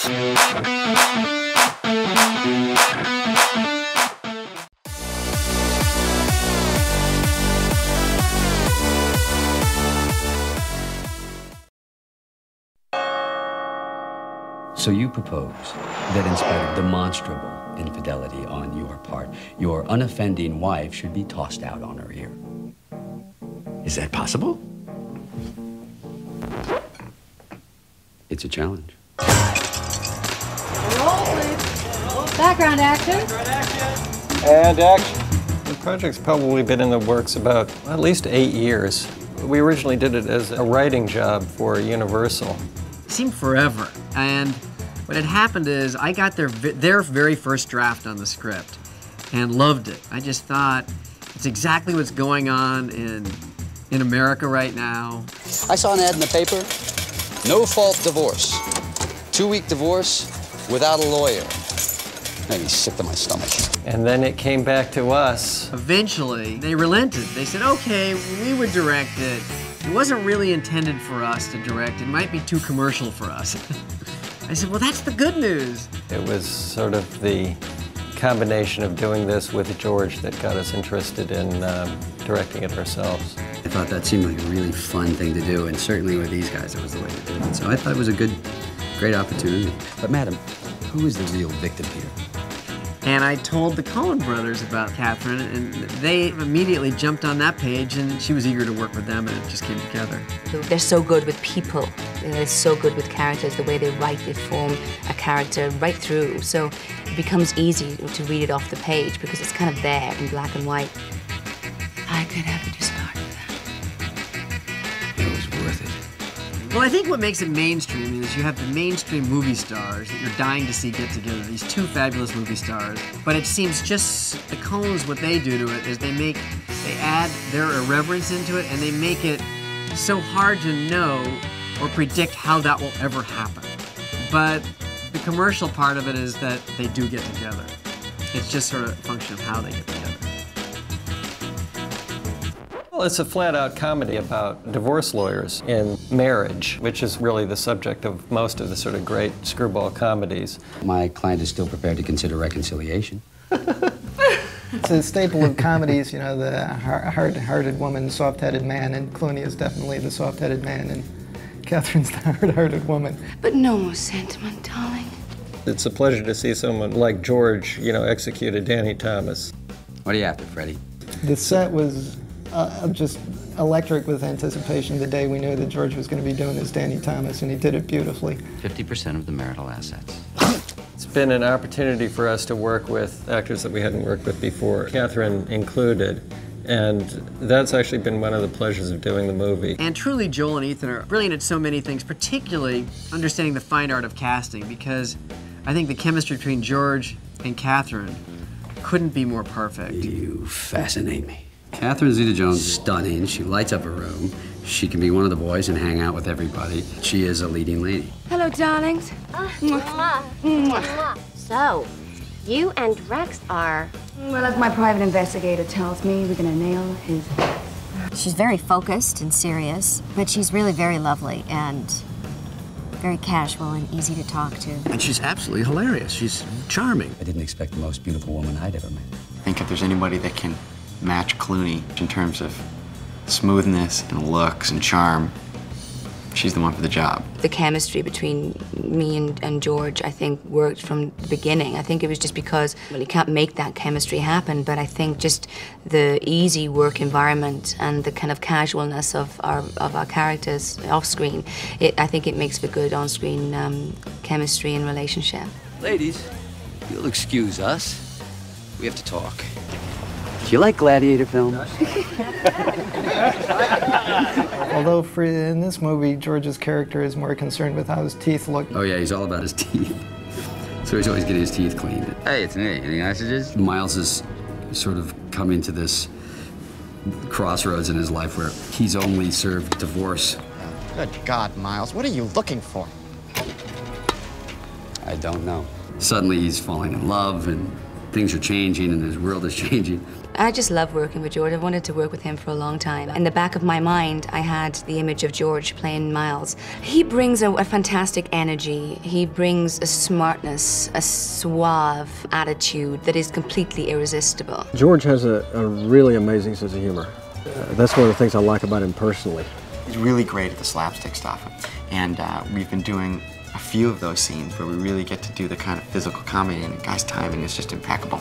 So you propose that in spite of demonstrable infidelity on your part, your unoffending wife should be tossed out on her ear. Is that possible? It's a challenge. Background action. And action. The project's probably been in the works about at least 8 years. We originally did it as a writing job for Universal. It seemed forever, and what had happened is I got their very first draft on the script and loved it. I just thought it's exactly what's going on in America right now. I saw an ad in the paper, no-fault divorce. 2-week divorce without a lawyer. Made me sick to my stomach. And then it came back to us. Eventually, they relented. They said, okay, we would direct it. It wasn't really intended for us to direct. It might be too commercial for us. I said, well, that's the good news. It was sort of the combination of doing this with George that got us interested in directing it ourselves. I thought that seemed like a really fun thing to do, and certainly with these guys, it was the way to do it. So I thought it was a great opportunity. But madam, who is the real victim here? And I told the Coen brothers about Catherine, and they immediately jumped on that page, and she was eager to work with them, and it just came together. They're so good with people. They're so good with characters, the way they write, they form a character right through. So it becomes easy to read it off the page because it's kind of there in black and white. I could have just started that. It was worth it. Well, I think what makes it mainstream is you have the mainstream movie stars that you're dying to see get together, these two fabulous movie stars. But it seems just the Coens, what they do to it is they add their irreverence into it, and they make it so hard to know or predict how that will ever happen. But the commercial part of it is that they do get together. It's just sort of a function of how they get together. Well, it's a flat-out comedy about divorce lawyers in marriage, which is really the subject of most of the sort of great screwball comedies. My client is still prepared to consider reconciliation. It's a staple of comedies, you know, the hard-hearted woman, soft-headed man, and Clooney is definitely the soft-headed man, and Catherine's the hard-hearted woman. But no more sentiment, darling. It's a pleasure to see someone like George, you know, execute a Danny Thomas. What are you after, Freddie? The set was just electric with anticipation the day we knew that George was going to be doing his Danny Thomas, and he did it beautifully. 50% of the marital assets. It's been an opportunity for us to work with actors that we hadn't worked with before, Catherine included, and that's actually been one of the pleasures of doing the movie. And truly, Joel and Ethan are brilliant at so many things, particularly understanding the fine art of casting, because I think the chemistry between George and Catherine couldn't be more perfect. You fascinate me. Catherine Zeta-Jones is stunning. She lights up a room. She can be one of the boys and hang out with everybody. She is a leading lady. Hello, darlings. So, you and Rex are... Well, as my private investigator tells me, we're gonna nail his ass. She's very focused and serious, but she's really very lovely and very casual and easy to talk to. And she's absolutely hilarious. She's charming. I didn't expect the most beautiful woman I'd ever met. I think if there's anybody that can match Clooney in terms of smoothness and looks and charm, she's the one for the job. The chemistry between me and George, I think, worked from the beginning. I think it was just because, well, you can't make that chemistry happen, but I think just the easy work environment and the kind of casualness of our characters off screen, I think it makes for good on-screen chemistry and relationship. Ladies, you'll excuse us. We have to talk. Do you like gladiator films? Although in this movie, George's character is more concerned with how his teeth look. Oh yeah, he's all about his teeth. So he's always getting his teeth cleaned. Hey, it's me. Any messages? Miles is sort of coming to this crossroads in his life where he's only served divorce. Good God, Miles, what are you looking for? I don't know. Suddenly he's falling in love and things are changing and his world is changing. I just love working with George. I've wanted to work with him for a long time. In the back of my mind, I had the image of George playing Miles. He brings a fantastic energy. He brings a smartness, a suave attitude that is completely irresistible. George has a really amazing sense of humor. That's one of the things I like about him personally. He's really great at the slapstick stuff. And we've been doing a few of those scenes where we really get to do the kind of physical comedy, and the guy's timing is just impeccable.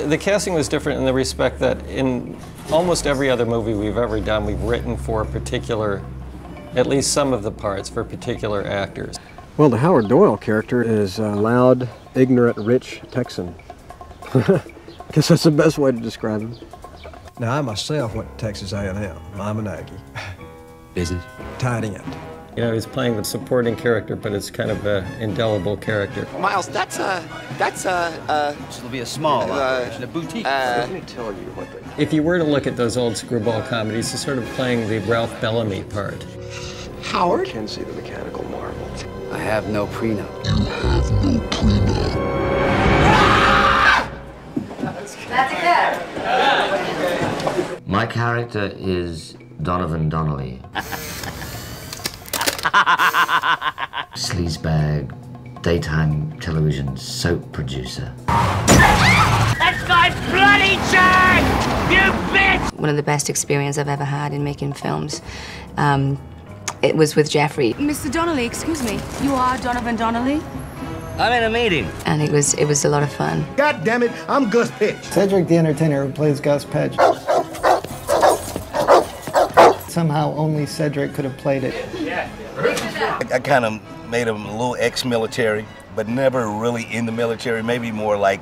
The casting was different in the respect that in almost every other movie we've ever done, we've written for particular, at least some of the parts, for particular actors. Well, the Howard Doyle character is a loud, ignorant, rich Texan. I guess that's the best way to describe him. Now, I myself went to Texas A&M. I'm an Aggie. Business? Tight end. You know, he's playing the supporting character, but it's kind of an indelible character. Miles, this will be a small operation, a boutique. Let me tell you what they... If you were to look at those old screwball comedies, he's sort of playing the Ralph Bellamy part. Howard? Can see the mechanical marvel. I have no prenup. You have no prenup. That's a cat. My character is Donovan Donnelly. Sleazebag, daytime television soap producer. That's my bloody check! You bitch! One of the best experiences I've ever had in making films. It was with Jeffrey. Mr. Donnelly, excuse me. You are Donovan Donnelly? I'm in a meeting. And it was a lot of fun. God damn it, I'm Gus Pitch. Cedric the Entertainer, who plays Gus Pitch. Somehow only Cedric could have played it. I kind of made him a little ex-military, but never really in the military, maybe more like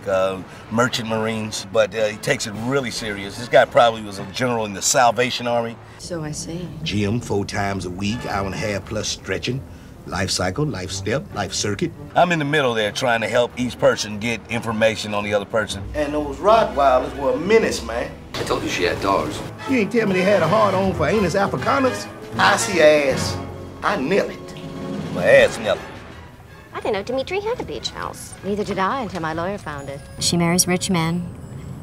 merchant marines, but he takes it really serious. This guy probably was a general in the Salvation Army. So I see. Gym 4 times a week, hour and a half plus stretching. Life cycle, life step, life circuit. I'm in the middle there trying to help each person get information on the other person. And those Rottweilers were a menace, man. I told you she had dogs. You ain't tell me they had a hard-on for Anus Africanus? I see ass. I nail it. My ass nail it. I didn't know Dimitri had a beach house. Neither did I until my lawyer found it. She marries rich men,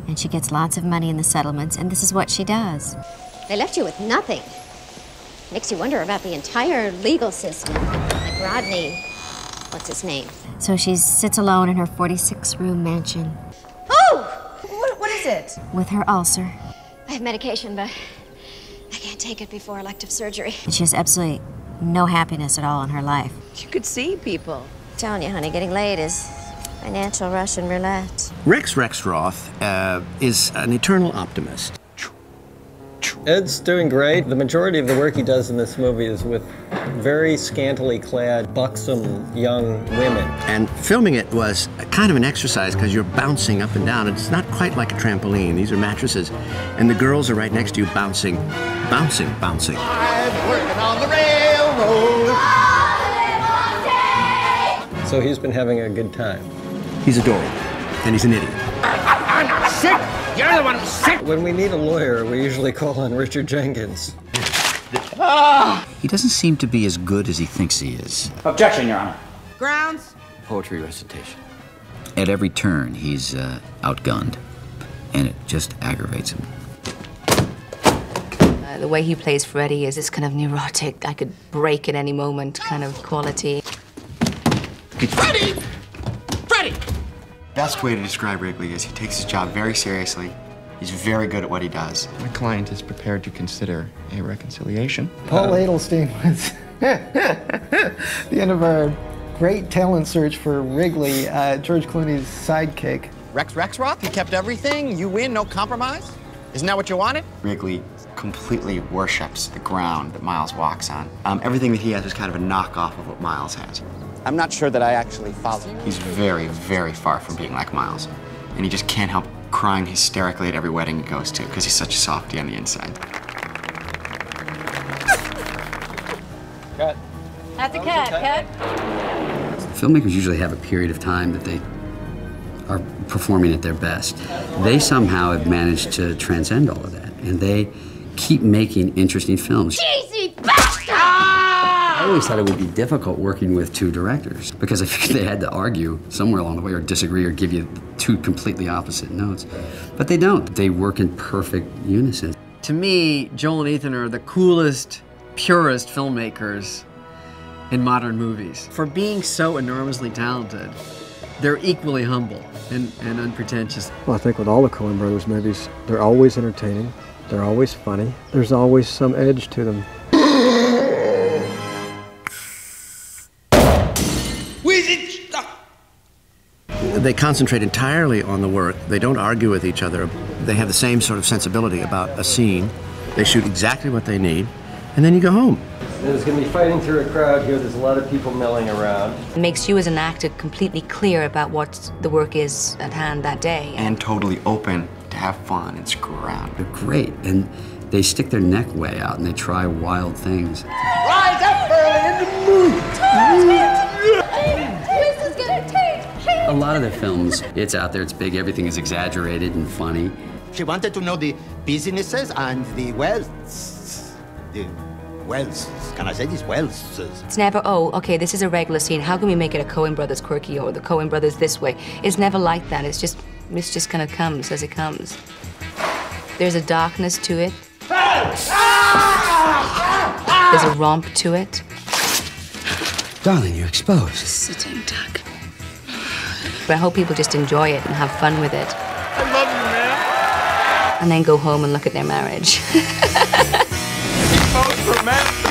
and she gets lots of money in the settlements, and this is what she does. They left you with nothing. Makes you wonder about the entire legal system. Like Rodney, what's his name? So she sits alone in her 46-room mansion. Oh! What is it? With her ulcer. I have medication, but I can't take it before elective surgery. And she has absolutely no happiness at all in her life. You could see people. I'm telling you, honey, getting laid is financial Russian roulette. Rex Rexroth is an eternal optimist. Ed's doing great. The majority of the work he does in this movie is with very scantily clad, buxom young women. And filming it was kind of an exercise because you're bouncing up and down. It's not quite like a trampoline. These are mattresses. And the girls are right next to you bouncing, bouncing, bouncing. I'm working on the railroad. So he's been having a good time. He's adorable. And he's an idiot. I'm not sick. You're the one who's sick. When we need a lawyer, we usually call on Richard Jenkins. He doesn't seem to be as good as he thinks he is. Objection, Your Honor. Grounds? Poetry recitation. At every turn, he's outgunned, and it just aggravates him. The way he plays Freddy is this kind of neurotic, I could break at any moment kind of quality. Freddy! Freddy! Best way to describe Wrigley is he takes his job very seriously. He's very good at what he does. My client is prepared to consider a reconciliation. Paul Adelstein was the end of our great talent search for Wrigley, George Clooney's sidekick. Rex Rexroth, you kept everything, you win, no compromise? Isn't that what you wanted? Wrigley completely worships the ground that Miles walks on. Everything that he has is kind of a knockoff of what Miles has. I'm not sure that I actually follow. He's very, very far from being like Miles. And he just can't help crying hysterically at every wedding he goes to because he's such a softie on the inside. Cut. That's a cat. Filmmakers usually have a period of time that they are performing at their best. They somehow have managed to transcend all of that, and they keep making interesting films. Cheesy bastard! always thought it would be difficult working with two directors because I figured they had to argue somewhere along the way or disagree or give you two completely opposite notes. But they don't. They work in perfect unison. To me, Joel and Ethan are the coolest, purest filmmakers in modern movies. For being so enormously talented, they're equally humble and unpretentious. Well, I think with all the Coen Brothers movies, they're always entertaining, they're always funny, there's always some edge to them. They concentrate entirely on the work. They don't argue with each other. They have the same sort of sensibility about a scene. They shoot exactly what they need, and then you go home. There's going to be fighting through a crowd here. There's a lot of people milling around. It makes you as an actor completely clear about what the work is at hand that day. And totally open to have fun and screw around. They're great, and they stick their neck way out and they try wild things. Rise up early in the mood. This is gonna take A lot of their films, it's out there, it's big, everything is exaggerated and funny. She wanted to know the businesses and the wealths. The wealths. Can I say these wealths? It's never, oh, okay, this is a regular scene. How can we make it a Coen Brothers quirky or the Coen Brothers this way? It's never like that. It's just kind of comes as it comes. There's a darkness to it. There's a romp to it. Darling, you're exposed. Sitting duck. But I hope people just enjoy it and have fun with it. I love you, man. And then go home and look at their marriage. Most romantic.